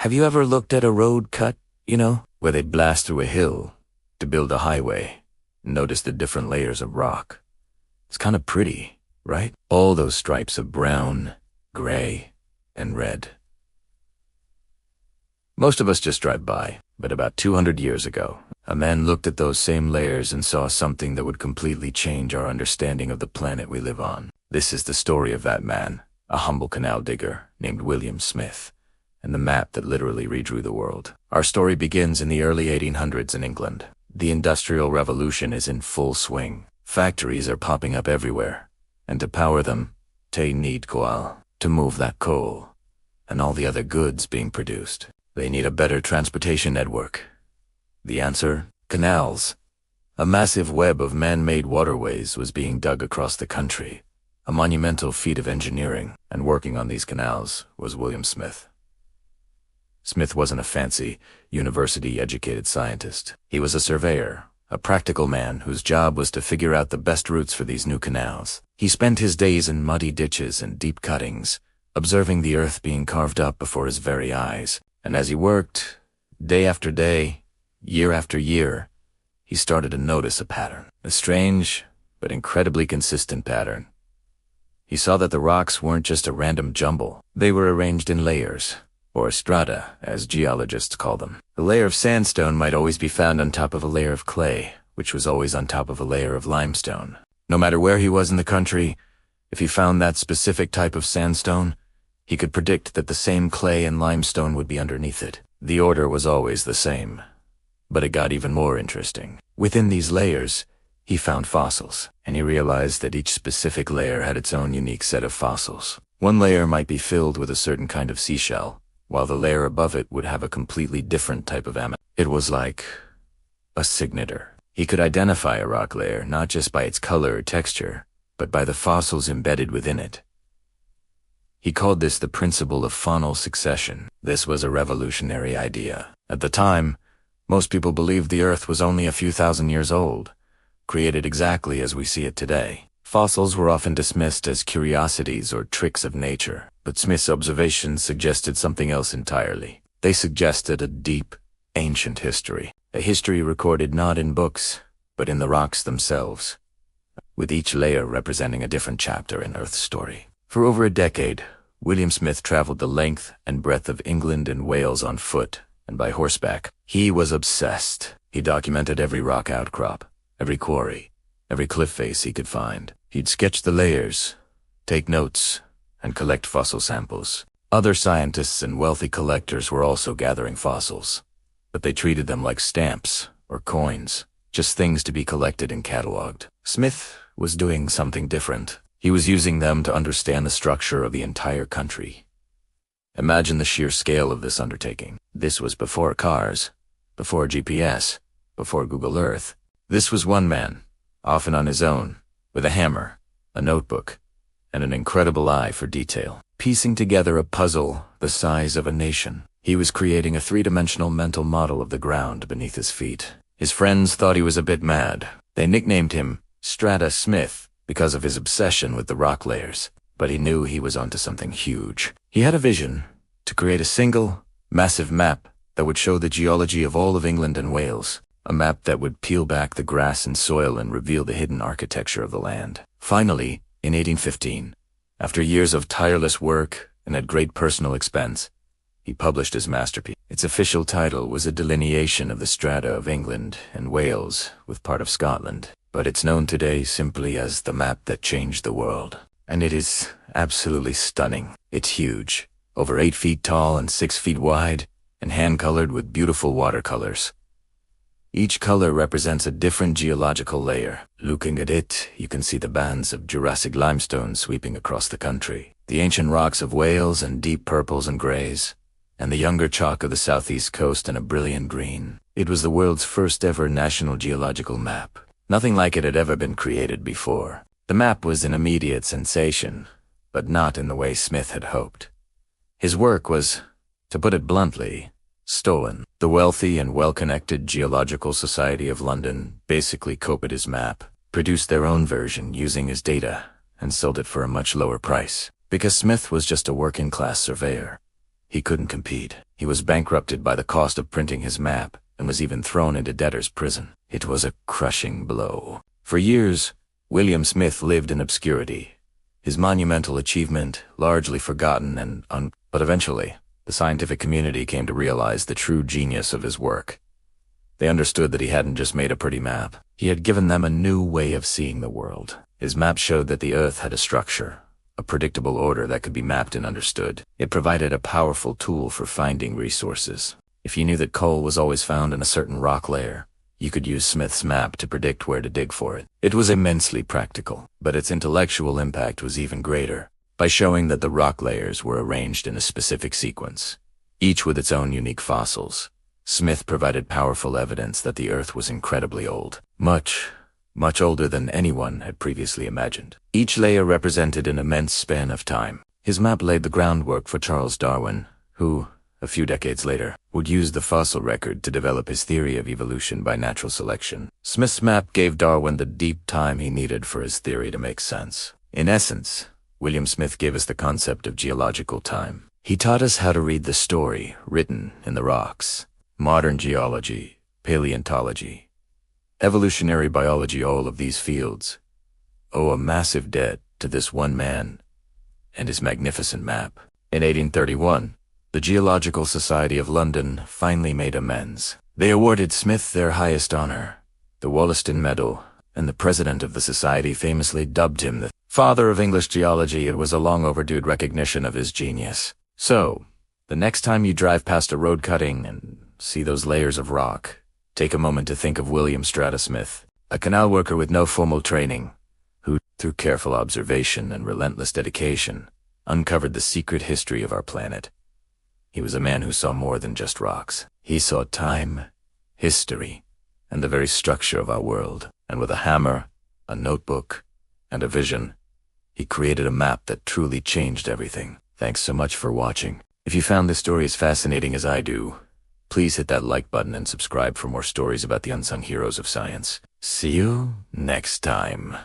Have you ever looked at a road cut, where they blast through a hill to build a highway and notice the different layers of rock? It's kind of pretty, right? All those stripes of brown, gray, and red. Most of us just drive by, but about 200 years ago, a man looked at those same layers and saw something that would completely change our understanding of the planet we live on. This is the story of that man, a humble canal digger named William Smith, and the map that literally redrew the world. Our story begins in the early 1800s in England. The Industrial Revolution is in full swing. Factories are popping up everywhere, and to power them, they need coal, to move that coal, and all the other goods being produced. They need a better transportation network. The answer? Canals. A massive web of man-made waterways was being dug across the country, a monumental feat of engineering, and working on these canals was William Smith. Smith wasn't a fancy, university-educated scientist. He was a surveyor, a practical man whose job was to figure out the best routes for these new canals. He spent his days in muddy ditches and deep cuttings, observing the earth being carved up before his very eyes. And as he worked, day after day, year after year, he started to notice a pattern. A strange, but incredibly consistent pattern. He saw that the rocks weren't just a random jumble. They were arranged in layers, or strata, as geologists call them. A layer of sandstone might always be found on top of a layer of clay, which was always on top of a layer of limestone. No matter where he was in the country, if he found that specific type of sandstone, he could predict that the same clay and limestone would be underneath it. The order was always the same. But it got even more interesting. Within these layers, he found fossils, and he realized that each specific layer had its own unique set of fossils. One layer might be filled with a certain kind of seashell, while the layer above it would have a completely different type of ammonite. It was like a signature. He could identify a rock layer not just by its color or texture, but by the fossils embedded within it. He called this the principle of faunal succession. This was a revolutionary idea. At the time, most people believed the Earth was only a few thousand years old, created exactly as we see it today. Fossils were often dismissed as curiosities or tricks of nature, but Smith's observations suggested something else entirely. They suggested a deep, ancient history, a history recorded not in books, but in the rocks themselves, with each layer representing a different chapter in Earth's story. For over a decade, William Smith traveled the length and breadth of England and Wales on foot and by horseback. He was obsessed. He documented every rock outcrop, every quarry, every cliff face he could find. He'd sketch the layers, take notes, and collect fossil samples. Other scientists and wealthy collectors were also gathering fossils, but they treated them like stamps or coins, just things to be collected and cataloged. Smith was doing something different. He was using them to understand the structure of the entire country. Imagine the sheer scale of this undertaking. This was before cars, before GPS, before Google Earth. This was one man, often on his own, with a hammer, a notebook, and an incredible eye for detail, piecing together a puzzle the size of a nation. He was creating a three-dimensional mental model of the ground beneath his feet. His friends thought he was a bit mad. They nicknamed him Strata Smith because of his obsession with the rock layers, but he knew he was onto something huge. He had a vision to create a single, massive map that would show the geology of all of England and Wales, a map that would peel back the grass and soil and reveal the hidden architecture of the land. Finally, in 1815, after years of tireless work and at great personal expense, he published his masterpiece. Its official title was a delineation of the strata of England and Wales with part of Scotland, but it's known today simply as the map that changed the world. And it is absolutely stunning. It's huge, over 8 feet tall and 6 feet wide, and hand-colored with beautiful watercolors. Each color represents a different geological layer. Looking at it, you can see the bands of Jurassic limestone sweeping across the country, the ancient rocks of Wales in deep purples and grays, and the younger chalk of the southeast coast in a brilliant green. It was the world's first ever national geological map. Nothing like it had ever been created before. The map was an immediate sensation, but not in the way Smith had hoped. His work was, to put it bluntly, stolen. The wealthy and well-connected Geological Society of London basically copied his map, produced their own version using his data, and sold it for a much lower price. Because Smith was just a working-class surveyor, He couldn't compete. He was bankrupted by the cost of printing his map and was even thrown into debtor's prison. It was a crushing blow. For years, William Smith lived in obscurity, his monumental achievement largely forgotten but eventually, the scientific community came to realize the true genius of his work. They understood that he hadn't just made a pretty map. He had given them a new way of seeing the world. His map showed that the Earth had a structure, a predictable order that could be mapped and understood. It provided a powerful tool for finding resources. If you knew that coal was always found in a certain rock layer, you could use Smith's map to predict where to dig for it. It was immensely practical, but its intellectual impact was even greater, by showing that the rock layers were arranged in a specific sequence, each with its own unique fossils. Smith provided powerful evidence that the Earth was incredibly old, much older than anyone had previously imagined. Each layer represented an immense span of time. His map laid the groundwork for Charles Darwin, who, a few decades later, would use the fossil record to develop his theory of evolution by natural selection. Smith's map gave Darwin the deep time he needed for his theory to make sense. In essence, William Smith gave us the concept of geological time. He taught us how to read the story written in the rocks. Modern geology, paleontology, evolutionary biology, all of these fields owe a massive debt to this one man and his magnificent map. In 1831, the Geological Society of London finally made amends. They awarded Smith their highest honor, the Wollaston Medal, and the president of the society famously dubbed him the father of English geology. It was a long overdue recognition of his genius. So, the next time you drive past a road cutting and see those layers of rock, take a moment to think of William Smith, a canal worker with no formal training, who, through careful observation and relentless dedication, uncovered the secret history of our planet. He was a man who saw more than just rocks. He saw time, history, and the very structure of our world. And with a hammer, a notebook, and a vision, he created a map that truly changed everything. Thanks so much for watching. If you found this story as fascinating as I do, please hit that like button and subscribe for more stories about the unsung heroes of science. See you next time.